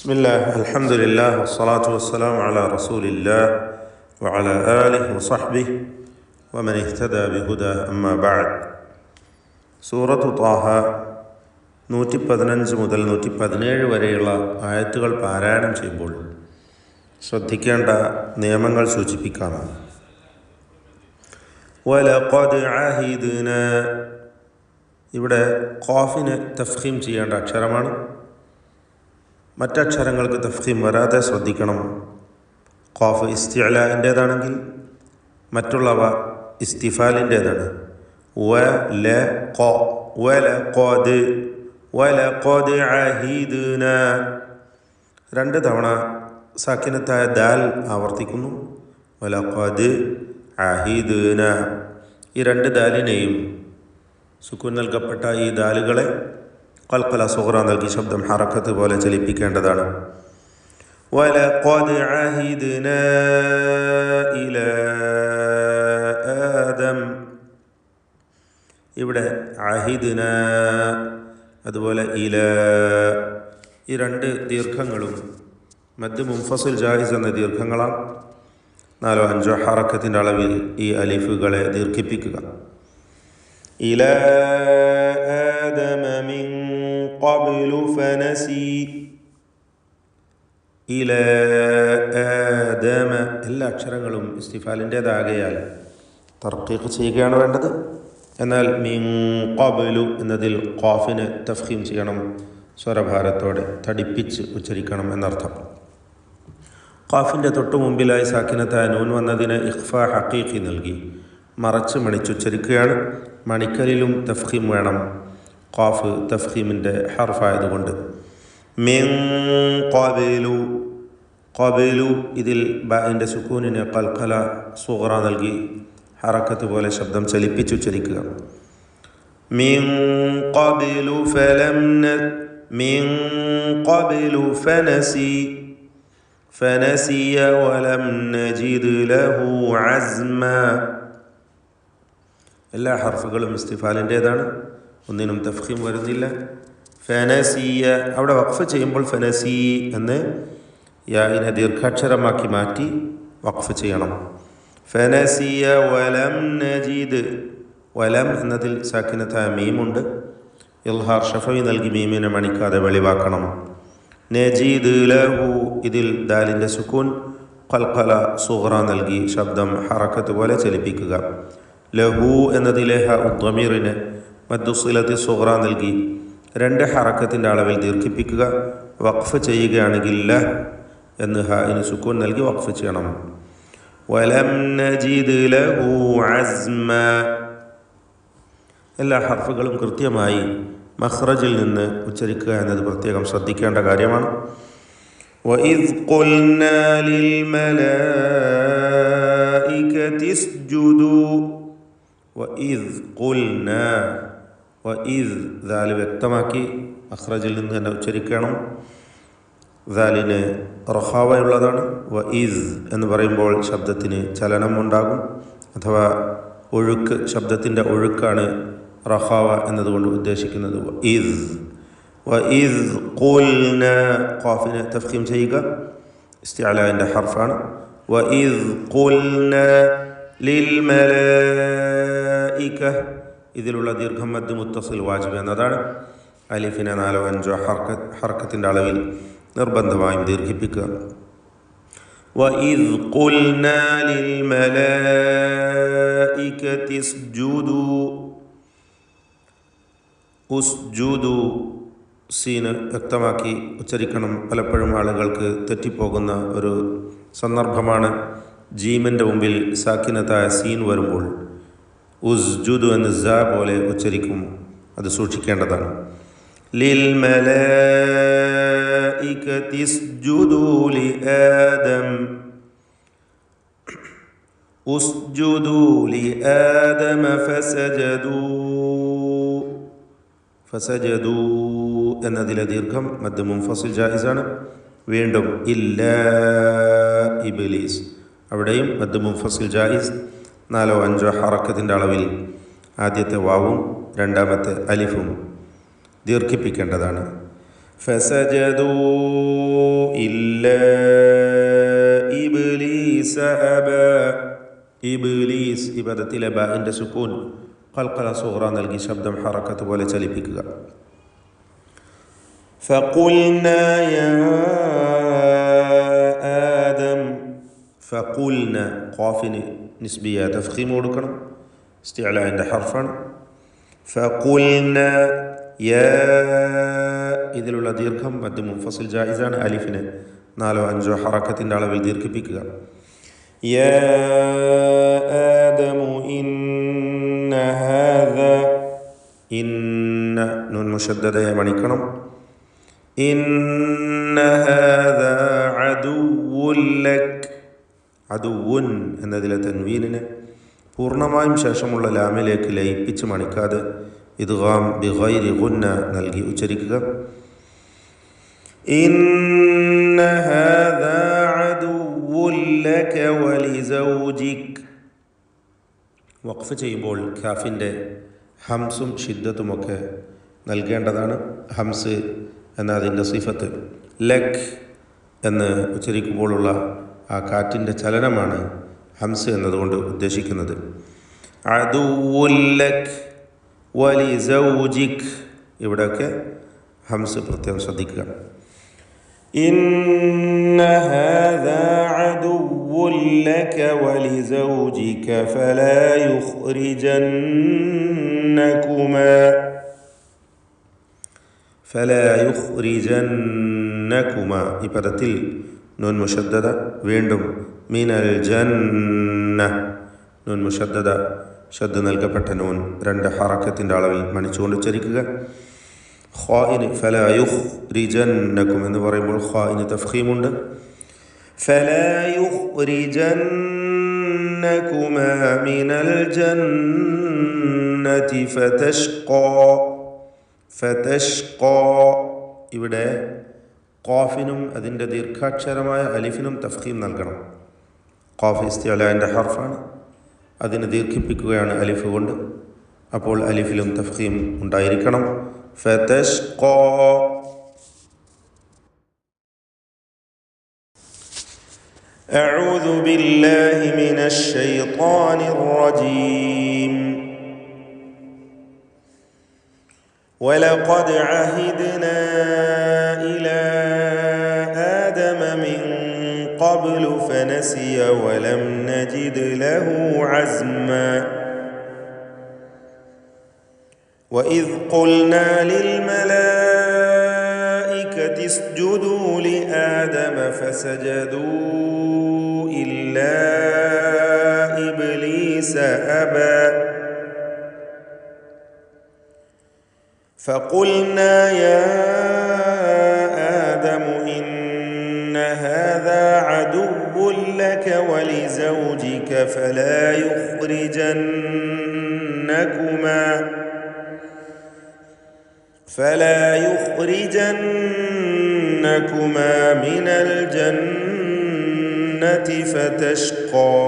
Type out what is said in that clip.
ബിസ്മില്ലാഹ് അൽഹംദുലില്ലാഹ് വസ്സലാത്തു വസ്സലാമു അലാ റസൂലില്ലാഹ് വഅലാ ആലിഹി വസഹ്ബിഹി വമൻ ഇഹ്തദാ ബിഹുദാഹ് അമ്മാ ബഅദ്. സൂറത്തു ത്വാഹ 115 മുതൽ 117 വരെയുള്ള ആയത്തുകൾ പാരായണം ചെയ്യുമ്പോൾ ശ്രദ്ധിക്കേണ്ട നിയമങ്ങൾ സൂചിപ്പിക്കാനാണ്. വലഖദ് അഹിദ്നാ, ഇവിടെ ഖാഫിന് തഫ്ഖീം ചെയ്യേണ്ട അക്ഷരമാണ്. മറ്റക്ഷരങ്ങൾക്ക് തഫ്ഖീം വരാതെ ശ്രദ്ധിക്കണം. ഖാഫ് ഇസ്തിഅലാഇൻ്റേതാണെങ്കിൽ മറ്റുള്ളവ ഇസ്തിഫാലിൻ്റേതാണ്. വലഖദ് അഹിദ്നാ, 2 തവണ സാക്കിനത്തായ ദാൽ ആവർത്തിക്കുന്നു. വലഖദ് അഹിദ്നാ, ഈ 2 ദാലിനെയും സുക്കൂൻ നൽകപ്പെട്ട ഈ ദാലുകളെ ഖൽഖല സുഗ്റ നൽകി ശബ്ദം ഹറക്കത്ത് പോലെ ചലിപ്പിക്കേണ്ടതാണ്. വലഖദ് അഹിദ്നാ ഇലാ ആദം, ഇവിടെ അഹിദ്നാ അതുപോലെ ഇലാ, ഈ 2 ദീർഘങ്ങളും മദ് മുൻഫസിൽ ജായിസ് എന്ന ദീർഘങ്ങളാണ്. 4-5 ഹറക്കത്തിൻ്റെ അളവിൽ ഈ അലിഫുകളെ ദീർഘിപ്പിക്കുക. ഇലാ ആദമ മിൻ ഖബ്ലു ഫനസി, ഇലാ ആദമ, എല്ലാ അക്ഷരങ്ങളും ഇസ്തിഫാലിൻ്റേതാകയാൽ തർക്കീഖ് ചെയ്യുകയാണ് വേണ്ടത്. എന്നാൽ മിൻ ഖബ്ലു എന്നതിൽ ഖാഫിന് തഫ്ഖീം ചെയ്യണം, സ്വരഭാരത്തോടെ തടിപ്പിച്ച് ഉച്ചരിക്കണം എന്നർത്ഥം. ഖാഫിൻ്റെ തൊട്ടു മുമ്പിലായി സാക്കിനത്തായ നൂൻ വന്നതിന് ഇഖ്ഫാ ഹഖീഖി നൽകി മറച്ച് മണിച്ചുച്ചരിക്കുകയാണ്. മണിക്കലിലും തഫ്ഖീം വേണം, ഖാഫ് തഫ്ഖീമിൻ്റെ ഹർഫായതുകൊണ്ട്. മിൻ ഖബ്ലു, ഖബ്ലു, ഇതിൽ ബഅൻ്റെ സുക്കൂനിന് ഖൽഖല സുഗ്റ നൽകി ഹറക്കത്ത് പോലെ ശബ്ദം ചലിപ്പിച്ചുച്ചരിക്കുക. മിൻ ഖബ്ലു മിൻ ഖബ്ലു ഫനസിയ വലം നജിദ് ലഹു അസ്മ, എല്ലാ ഹർഫുകളും ഇസ്തിഫാലിൻ്റേതാണ്, ഒന്നിനും തഫ്ഖീം വരുന്നില്ല. ഫനസിയ, അവിടെ വഖഫ് ചെയ്യുമ്പോൾ ഫനസി എന്ന് യാഇനെ ദീർഘാക്ഷരമാക്കി മാറ്റി വഖഫ് ചെയ്യണം. ഫനസിയ വലം നജിദ്, വലം എന്നതിൽ സാക്കിനത്തായ മീമുണ്ട്, ഇൽഹാർ ഷഫവി നൽകി മീമിനെ മണിക്കാതെ വെളിവാക്കണം. നജീദ് ലഹു, ഇതിൽ ദാലിൻ്റെ സുക്കൂൻ ഖൽഖല സുഗ്റ നൽകി ശബ്ദം ഹറക്കത്ത് പോലെ ചലിപ്പിക്കുക. ലഹു എന്നതിലെ ഹ ഉദ്ദമീറിന് മദ്ദുസിലത്തി സുഗ്റ നൽകി 2 ഹറക്കത്തിൻ്റെ അളവിൽ ദീർഘിപ്പിക്കുക. വഖഫ് ചെയ്യുകയാണെങ്കിൽ ല എന്ന് ഹാഇന് സുക്കൂൻ നൽകി വഖഫ് ചെയ്യണം. വലം നജിദ് ലഹു അസ്മ, എല്ലാ ഹർഫുകളും കൃത്യമായി മഖ്റജിൽ നിന്ന് ഉച്ചരിക്കുക എന്നത് പ്രത്യേകം ശ്രദ്ധിക്കേണ്ട കാര്യമാണ്. വഇദ് ഖുൽനാ ലിൽ മലായികതി ഇസ്ജുദൂ, വഇദ് ഖുൽനാ, വഇദ് ദാൽ വ്യക്തമാക്കി മഖ്റജിൽ നിന്ന് തന്നെ ഉച്ചരിക്കണം. ദാലിന് റഖാവയുള്ളതാണ്. വഇദ് എന്ന് പറയുമ്പോൾ ശബ്ദത്തിന് ചലനം ഉണ്ടാകും, അഥവാ ഒഴുക്ക്, ശബ്ദത്തിൻ്റെ ഒഴുക്കാണ് റഖാവ എന്നതുകൊണ്ട് ഉദ്ദേശിക്കുന്നത്. വഇദ് ഖുൽനാ, ഖാഫിനെ തഫ്ഖീം ചെയ്യുക, ഇസ്തിഅലാഇൻ്റെ ഹർഫാണ്. വഇദ് ഖുൽനാ ലിൽ മലായിക, ഇതിലുള്ള ദീർഘം മദ് മുത്തസിൽ വാജിബ് എന്നതാണ്. അലിഫിനെ 4-5 ഹർക്കത്തിൻ്റെ അളവിൽ നിർബന്ധമായും ദീർഘിപ്പിക്കുക. വഇദ് ഖുൽനാ ലിൽ മലായികതി ഇസ്ജുദൂ, ഉസ്ജുദു, സീന് വ്യക്തമാക്കി ഉച്ചരിക്കണം. പലപ്പോഴും ആളുകൾക്ക് തെറ്റിപ്പോകുന്ന ഒരു സന്ദർഭമാണ് ജീമിൻ്റെ മുമ്പിൽ സാക്കിനത്തായ സീൻ വരുമ്പോൾ ഉസ്ജുദു എന്ന് സ പോലെ ഉച്ചരിക്കും, അത് സൂക്ഷിക്കേണ്ടതാണ്. ലിൽ മലായികതി ഇസ്ജുദൂ ലി ആദം, ഉസ്ജുദൂ ലി ആദമ ഫസജദൂ എന്നതിലെ ദീർഘം മദ് മുൻഫസിൽ ജായിസാണ്. വീണ്ടും ഇല്ലാ ഇബ്ലീസ്, അവിടെയും മദ് മുൻഫസിൽ ജായിസ്. 4-5 ഹറക്കത്തിൻ്റെ അളവിൽ ആദ്യത്തെ വാവും രണ്ടാമത്തെ അലിഫും ദീർഘിപ്പിക്കേണ്ടതാണ്. فسجدوا إلا إبليس أبى. ഇബ്ലീസ് ഈ പദത്തിലെ ബാഇൻ്റെ സുക്കൂൻ ഖൽഖല സുഗ്റ നൽകി ശബ്ദം ഹറക്കത്ത് പോലെ ചലിപ്പിക്കുക. فقلنا يا آدم. فقلنا ഖാഫിന് നിസ്ബിയ തഫ്ഖീം കൊടുക്കണം, ഇസ്തിഅലാഇൻ്റെ ഹർഫാണ്. فقلنا يا ഇതിലുള്ള ദീർഘം മദ് മുൻഫസിൽ ജായിസാണ്. അലിഫിന് 4-5 ഹറക്കത്തിൻ്റെ അളവിൽ ദീർഘിപ്പിക്കുക. يا آدم إن هذا إن نون مشددة മണിക്കണം. إن هذا عدو لك. അദുവുൻ എന്നതിലെ തൻവീനിനെ പൂർണ്ണമായും ശേഷമുള്ള ലാമിലേക്ക് ലയിപ്പിച്ച് മണിക്കാതെ ഇദ്ഗാം ബിഗൈരി ഗുന്ന നൽകി ഉച്ചരിക്കുക. ഇന്ന ഹാദാ അദുവുൻ ലക വലിസൗജിക്. വഖഫ് ചെയ്യുമ്പോൾ ഖാഫിൻ്റെ ഹംസും ഷിദ്ദത്തുമൊക്കെ നൽകേണ്ടതാണ്. ഹംസ് എന്ന അതിൻ്റെ സിഫത്ത്, ലക് എന്ന് ഉച്ചരിക്കുമ്പോഴുള്ള ആ കാറ്റിൻ്റെ ചലനമാണ് ഹംസ് എന്നതുകൊണ്ട് ഉദ്ദേശിക്കുന്നത്. അദുവുൻ ലക് വലിസൗജിക് ഇവിടെയൊക്കെ ഹംസ് പ്രത്യേകം ശ്രദ്ധിക്കുക. ഇന്ന ഹാദാ അദുവുൻ ലക വലിസൗജിക ഫലാ യുഖ്രിജന്നകുമാ ഈ പദത്തിൽ നൂൻ മുഷദ്ദദ വീണ്ടും മിനൽ ജന്ന നൂൻ മുഷദ്ദദ ഷദ് നൽകപ്പെട്ട നൂൻ 2 ഹറക്കത്തിൻ്റെ അളവിൽ മണിച്ചുകൊണ്ട് ഉച്ചരിക്കുക. ഖാഇന് ഫലാ യുഖ്രിജന്നകും എന്ന് പറയുമ്പോൾ ഖാഇന് തഫ്ഖീമുണ്ട്. ഫലാ യുഖ്രിജന്നകുമാ മിനൽ ജന്നതി ഫതഷ്ഖാ. ഇവിടെ ഖാഫിനും അതിൻ്റെ ദീർഘാക്ഷരമായ അലിഫിനും തഫ്ഖീം നൽകണം. ഖാഫ് ഇസ്തിഅലാഇൻ്റെ ഹർഫാണ്, അതിനെ ദീർഘിപ്പിക്കുകയാണ് അലിഫ് കൊണ്ട്. അപ്പോൾ അലിഫിലും തഫ്ഖീം ഉണ്ടായിരിക്കണം. ഫതഷ്ഖാ. അഊദു ബില്ലാഹി മിനശ് ശൈത്വാനിർ റജീം. വലഖദ് അഹിദ്നാ ഇലാ ആദമ മിൻ قبل فنسي ولم نجد له عزما وإذ قلنا للملائكة اسجدوا لآدم فسجدوا إلا إبليس أبى فقلنا يا آدم إن هذا عدو لك ولزوجك فلا يخرجنكما من الجنة فتشقى